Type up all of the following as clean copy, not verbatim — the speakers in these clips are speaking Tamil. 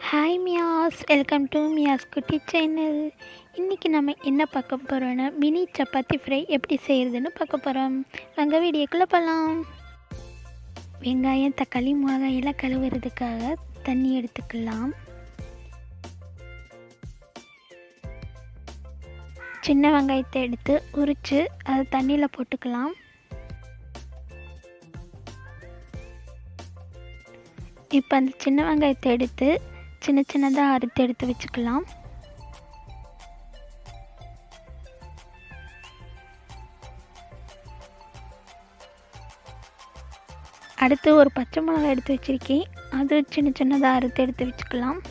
ஹாய் மியாஸ், வெல்கம் டு மியாஸ் குட்டி சேனல். இன்றைக்கி நம்ம என்ன பார்க்க போகிறோன்னா மினி சப்பாத்தி ஃப்ரை எப்படி செய்கிறதுன்னு பார்க்க போகிறோம். வாங்க வீடியோக்குள்ளே போகலாம். வெங்காயம், தக்காளி, மிளகாயெல்லாம் கழுவுறதுக்காக தண்ணி எடுத்துக்கலாம். சின்ன வெங்காயத்தை எடுத்து உரித்து அதை தண்ணியில் போட்டுக்கலாம். இப்போ அந்த சின்ன வெங்காயத்தை எடுத்து சின்ன சின்னதாக அறுத்து எடுத்து வச்சுக்கலாம். அடுத்து ஒரு பச்சை மிளகாய் எடுத்து வச்சுருக்கேன், அது சின்ன சின்னதாக அறுத்து எடுத்து வச்சுக்கலாம்.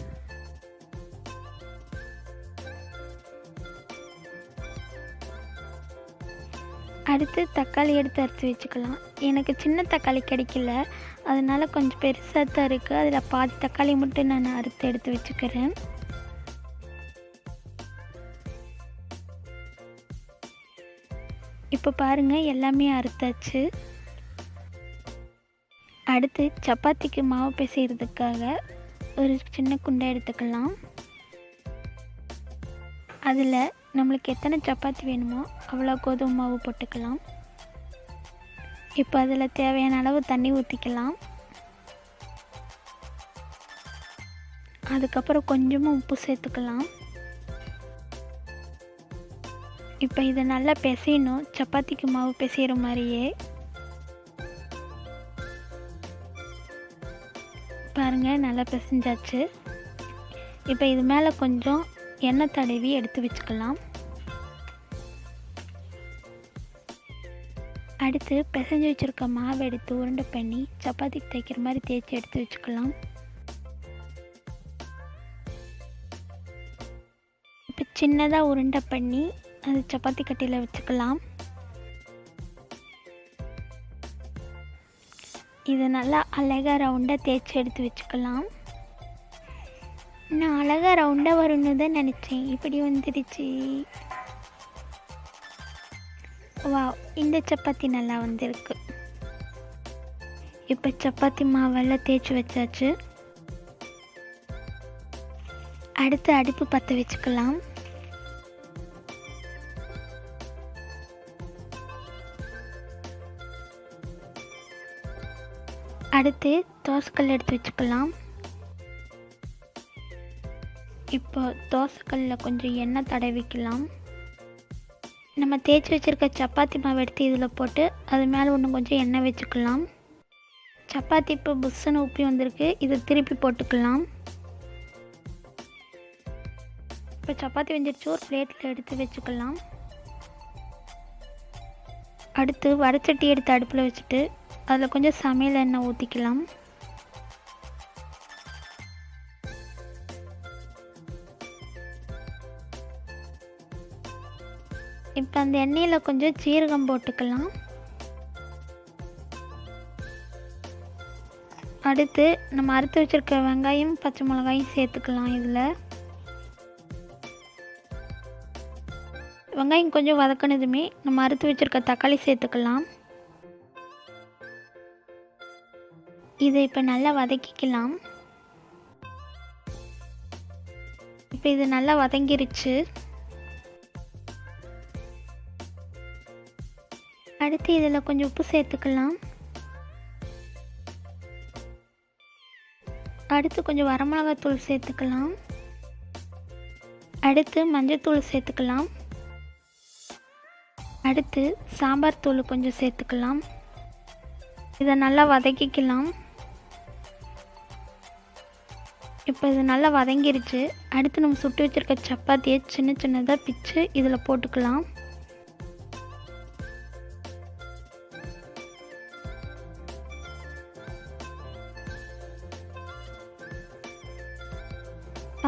அடுத்து தக்காளி எடுத்து அறுத்து வச்சுக்கலாம். எனக்கு சின்ன தக்காளி கிடைக்கல, அதனால் கொஞ்சம் பெருசாக தான் இருக்குது. அதில் பாதி தக்காளி மட்டும் நான் அறுத்து எடுத்து வச்சுக்கிறேன். இப்போ பாருங்கள், எல்லாமே அறுத்தாச்சு. அடுத்து சப்பாத்திக்கு மாவு பிசைகிறதுக்காக ஒரு சின்ன குண்டை எடுத்துக்கலாம். அதில் நம்மளுக்கு எத்தனை சப்பாத்தி வேணுமோ அவ்வளோ கோதுமை மாவு போட்டுக்கலாம். இப்போ அதில் தேவையான அளவு தண்ணி ஊற்றிக்கலாம். அதுக்கப்புறம் கொஞ்சமாக உப்பு சேர்த்துக்கலாம். இப்போ இதை நல்லா பிசையணும், சப்பாத்திக்கு மாவு பிசைகிற மாதிரியே. பாருங்கள், நல்லா பிசைஞ்சாச்சு. இப்போ இது மேலே கொஞ்சம் எண்ணெய் தடவி எடுத்து வச்சுக்கலாம். அடுத்து பிசைஞ்சு வச்சுருக்க மாவு எடுத்து உருண்டை பண்ணி சப்பாத்திக்கு தைக்கிற மாதிரி தேய்ச்சி எடுத்து வச்சுக்கலாம். இப்போ சின்னதாக உருண்டை பண்ணி அது சப்பாத்தி கட்டையில் வச்சுக்கலாம். இதை நல்லா அழகாக ரவுண்டாக தேய்ச்சி எடுத்து வச்சுக்கலாம். நான் அழகாக ரவுண்டாக வரும்னு தான் நினச்சேன், இப்படி வந்துடுச்சு. வா, இந்த சப்பாத்தி நல்லா வந்திருக்கு. இப்போ சப்பாத்தி மாவெல்லாம் தேய்ச்சி வச்சாச்சு. அடுத்து அடுப்பு பற்ற வச்சுக்கலாம். அடுத்து தோசைக்கல் எடுத்து வச்சுக்கலாம். இப்போ தோசைக்கல்லில் கொஞ்சம் எண்ணெய் தடவிக்கலாம். நம்ம தேய்ச்சி வச்சுருக்க சப்பாத்தி மாவு எடுத்து இதில் போட்டு அது மேலே இன்னும் கொஞ்சம் எண்ணெய் வச்சுக்கலாம். சப்பாத்தி இப்போ புஷ்ஷுன்னு உப்பி வந்திருக்கு, இதை திருப்பி போட்டுக்கலாம். இப்போ சப்பாத்தி வெந்துடுச்சு, ஒரு பிளேட்டில் எடுத்து வச்சுக்கலாம். அடுத்து வடைச்சட்டி எடுத்து அடுப்பில் வச்சுட்டு அதில் கொஞ்சம் சமையல் எண்ணெய் ஊற்றிக்கலாம். இப்போ அந்த எண்ணெயில் கொஞ்சம் சீரகம் போட்டுக்கலாம். அடுத்து நம்ம அறுத்து வச்சுருக்க வெங்காயம், பச்சை மிளகாயும் சேர்த்துக்கலாம். இதில் வெங்காயம் கொஞ்சம் வதக்கினதுமே நம்ம அறுத்து வச்சுருக்க தக்காளி சேர்த்துக்கலாம். இதை இப்போ நல்லா வதக்கிக்கலாம். இப்போ இது நல்லா வதங்கிருச்சு. அடுத்து இதில் கொஞ்சம் உப்பு சேர்த்துக்கலாம். அடுத்து கொஞ்சம் வரமிளகாத்தூள் சேர்த்துக்கலாம். அடுத்து மஞ்சள்தூள் சேர்த்துக்கலாம். அடுத்து சாம்பார் தூள் கொஞ்சம் சேர்த்துக்கலாம். இதை நல்லா வதக்கிக்கலாம். இப்போ இது நல்லா வதங்கிருச்சு. அடுத்து நம்ம சுட்டு வச்சுருக்க சப்பாத்தியை சின்ன சின்னதாக பிச்சு இதில் போட்டுக்கலாம்.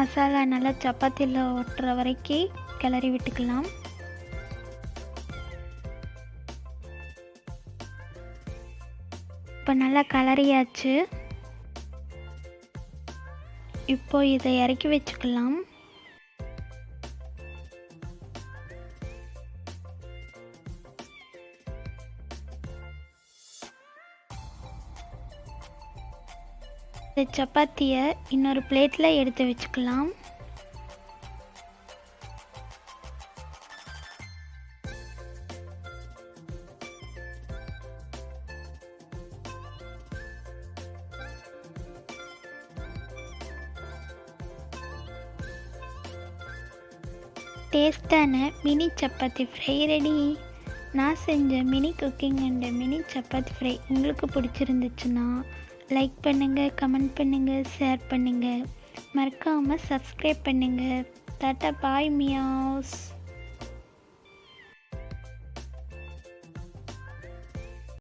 மசாலா நல்லா சப்பாத்தியில் ஒட்டுற வரைக்கும் கிளறி விட்டுக்கலாம். இப்போ நல்லா கிளறியாச்சு. இப்போ இதை இறக்கி வச்சுக்கலாம். சப்பாத்தியை இன்னொரு பிளேட்டில் எடுத்து வச்சுக்கலாம். டேஸ்டான மினி சப்பாத்தி ஃப்ரை ரெடி. நான் செஞ்ச mini cooking and mini chapati fry உங்களுக்கு பிடிச்சிருந்துச்சுன்னா லைக் பண்ணுங்கள், கமெண்ட் பண்ணுங்கள், ஷேர் பண்ணுங்கள், மறக்காமல் சப்ஸ்கிரைப் பண்ணுங்கள். டாட்டா பாய் மியாஸ்.